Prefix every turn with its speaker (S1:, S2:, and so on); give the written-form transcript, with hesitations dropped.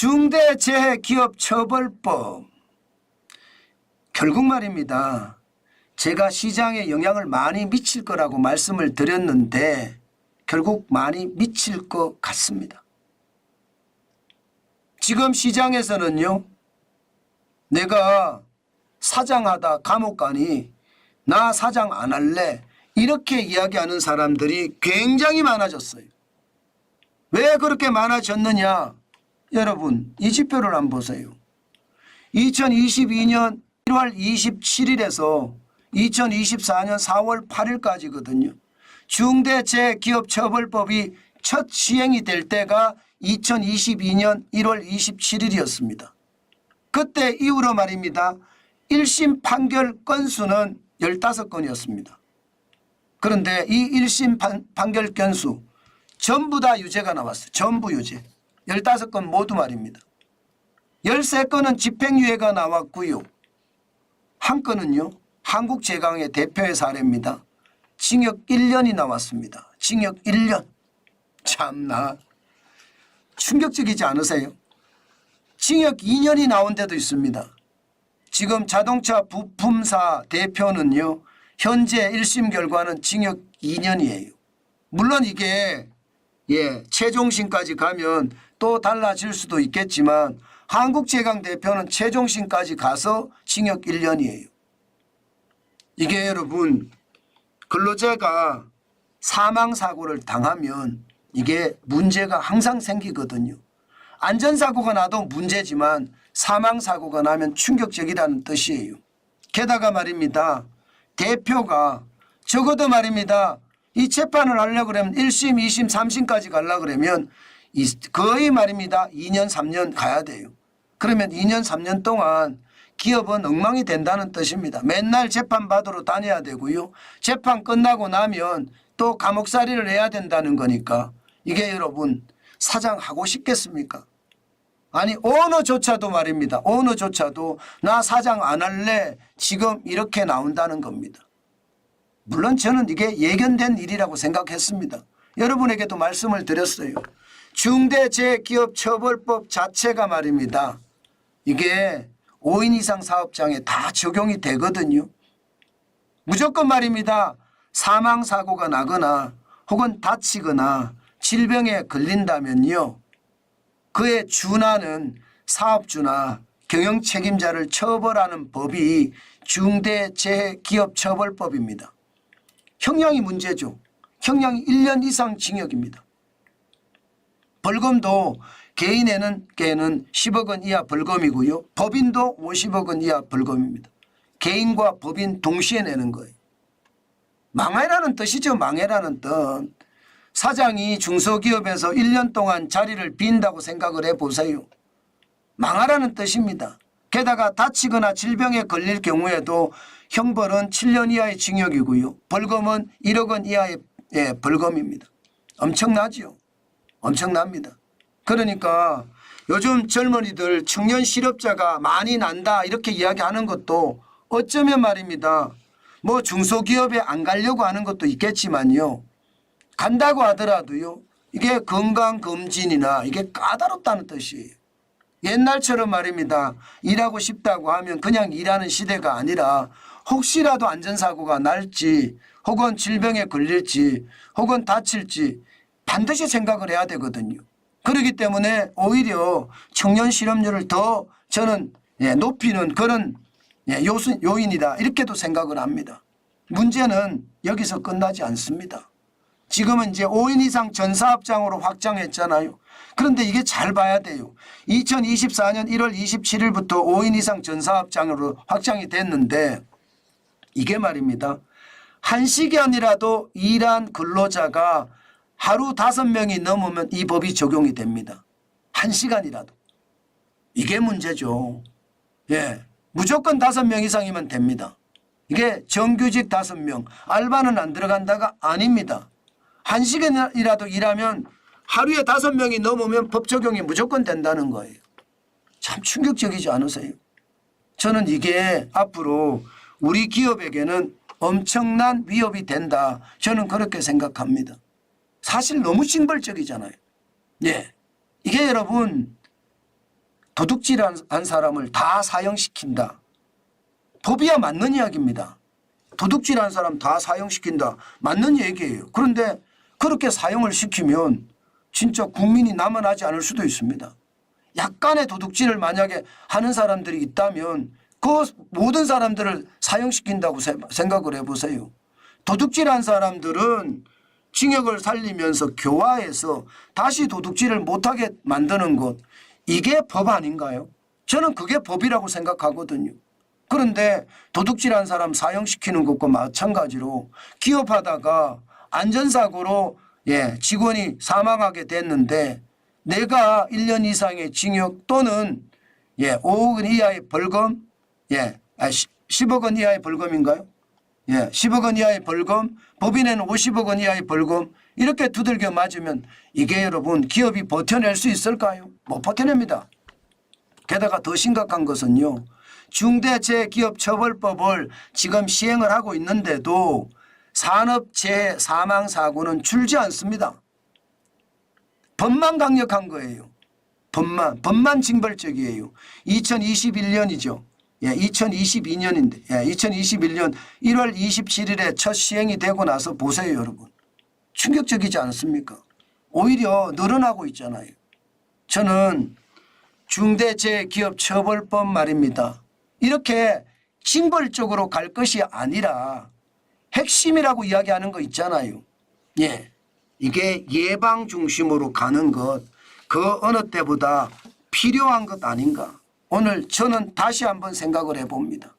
S1: 중대재해기업처벌법. 결국 말입니다. 제가 시장에 영향을 많이 미칠 거라고 말씀을 드렸는데 결국 많이 미칠 것 같습니다. 지금 시장에서는요, 내가 사장하다 감옥 가니 나 사장 안 할래 이렇게 이야기하는 사람들이 굉장히 많아졌어요. 왜 그렇게 많아졌느냐? 여러분 이 지표를 한번 보세요. 2022년 1월 27일에서 2024년 4월 8일까지거든요. 중대재해기업처벌법이 첫 시행이 될 때가 2022년 1월 27일이었습니다. 그때 이후로 말입니다. 1심 판결 건수는 15건이었습니다. 그런데 이 1심 판결 건수 전부 다 유죄가 나왔어요. 전부 유죄. 15건 모두 말입니다. 13건은 집행유예가 나왔고요. 한 건은요. 한국제강의 대표의 사례입니다. 징역 1년이 나왔습니다. 징역 1년. 참나 충격적이지 않으세요? 징역 2년이 나온 데도 있습니다. 지금 자동차 부품사 대표는요. 현재 1심 결과는 징역 2년이에요. 물론 이게 최종심까지 가면 또 달라질 수도 있겠지만 한국제강 대표는 최종심까지 가서 징역 1년이에요. 이게 여러분 근로자가 사망사고를 당하면 이게 문제가 항상 생기거든요. 안전사고가 나도 문제지만 사망사고가 나면 충격적이라는 뜻이에요. 게다가 말입니다. 대표가 적어도 말입니다. 이 재판을 하려고 그러면 1심, 2심, 3심까지 가려고 그러면 거의 말입니다. 2년, 3년 가야 돼요. 그러면 2년, 3년 동안 기업은 엉망이 된다는 뜻입니다. 맨날 재판 받으러 다녀야 되고요. 재판 끝나고 나면 또 감옥살이를 해야 된다는 거니까 이게 여러분 사장하고 싶겠습니까? 아니 오너조차도 말입니다. 오너조차도 나 사장 안 할래 지금 이렇게 나온다는 겁니다. 물론 저는 이게 예견된 일이라고 생각했습니다. 여러분에게도 말씀을 드렸어요. 중대재해기업처벌법 자체가 말입니다. 이게 5인 이상 사업장에 다 적용이 되거든요. 무조건 말입니다. 사망사고가 나거나 혹은 다치거나 질병에 걸린다면요. 그에 준하는 사업주나 경영책임자를 처벌하는 법이 중대재해기업처벌법입니다. 형량이 문제죠. 형량이 1년 이상 징역입니다. 벌금도 개인에는 10억 원 이하 벌금이고요. 법인도 50억 원 이하 벌금입니다. 개인과 법인 동시에 내는 거예요. 망해라는 뜻이죠. 망해라는 뜻. 사장이 중소기업에서 1년 동안 자리를 빈다고 생각을 해보세요. 망하라는 뜻입니다. 게다가 다치거나 질병에 걸릴 경우에도 형벌은 7년 이하의 징역이고요. 벌금은 1억 원 이하의 벌금입니다. 엄청나죠. 엄청납니다. 그러니까 요즘 젊은이들 청년 실업자가 많이 난다 이렇게 이야기하는 것도 어쩌면 말입니다. 뭐 중소기업에 안 가려고 하는 것도 있겠지만요. 간다고 하더라도요. 이게 건강검진이나 이게 까다롭다는 뜻이에요. 옛날처럼 말입니다. 일하고 싶다고 하면 그냥 일하는 시대가 아니라 혹시라도 안전사고가 날지 혹은 질병에 걸릴지 혹은 다칠지 반드시 생각을 해야 되거든요. 그렇기 때문에 오히려 청년 실업률을 더 저는 높이는 그런 요인이다 이렇게도 생각을 합니다. 문제는 여기서 끝나지 않습니다. 지금은 이제 5인 이상 전사업장으로 확장했잖아요. 그런데 이게 잘 봐야 돼요. 2024년 1월 27일부터 5인 이상 전사업장으로 확장이 됐는데 이게 말입니다. 1시간이라도 일한 근로자가 하루 5명이 넘으면 이 법이 적용이 됩니다. 1시간이라도. 이게 문제죠. 무조건 5명 이상이면 됩니다. 이게 정규직 5명, 알바는 안 들어간다가 아닙니다. 1시간이라도 일하면 하루에 5명이 넘으면 법 적용이 무조건 된다는 거예요. 참 충격적이지 않으세요? 저는 이게 앞으로 우리 기업에게는 엄청난 위협이 된다. 저는 그렇게 생각합니다. 사실 너무 징벌적이잖아요. 이게 여러분 도둑질한 사람을 다 사형시킨다. 법이야 맞는 이야기입니다. 도둑질한 사람 다 사형시킨다. 맞는 얘기예요. 그런데 그렇게 사형을 시키면 진짜 국민이 남아나지 않을 수도 있습니다. 약간의 도둑질을 만약에 하는 사람들이 있다면 그 모든 사람들을 사형시킨다고 생각을 해보세요. 도둑질한 사람들은 징역을 살리면서 교화해서 다시 도둑질을 못하게 만드는 것, 이게 법 아닌가요? 저는 그게 법이라고 생각하거든요. 그런데 도둑질한 사람 사형시키는 것과 마찬가지로 기업하다가 안전사고로 직원이 사망하게 됐는데 내가 1년 이상의 징역 또는 5억 원 이하의 벌금, 10억 원 이하의 벌금인가요? 10억 원 이하의 벌금, 법인에는 50억 원 이하의 벌금, 이렇게 두들겨 맞으면 이게 여러분 기업이 버텨낼 수 있을까요? 못 버텨냅니다. 게다가 더 심각한 것은요. 중대재해기업처벌법을 지금 시행을 하고 있는데도 산업재해 사망사고는 줄지 않습니다. 법만 강력한 거예요. 법만 징벌적이에요. 2021년이죠. 2022년인데 2021년 1월 27일에 첫 시행이 되고 나서 보세요 여러분. 충격적이지 않습니까? 오히려 늘어나고 있잖아요. 저는 중대재해기업처벌법 말입니다. 이렇게 징벌적으로 갈 것이 아니라 핵심이라고 이야기하는 거 있잖아요. 이게 예방 중심으로 가는 것, 그 어느 때보다 필요한 것 아닌가. 오늘 저는 다시 한번 생각을 해봅니다.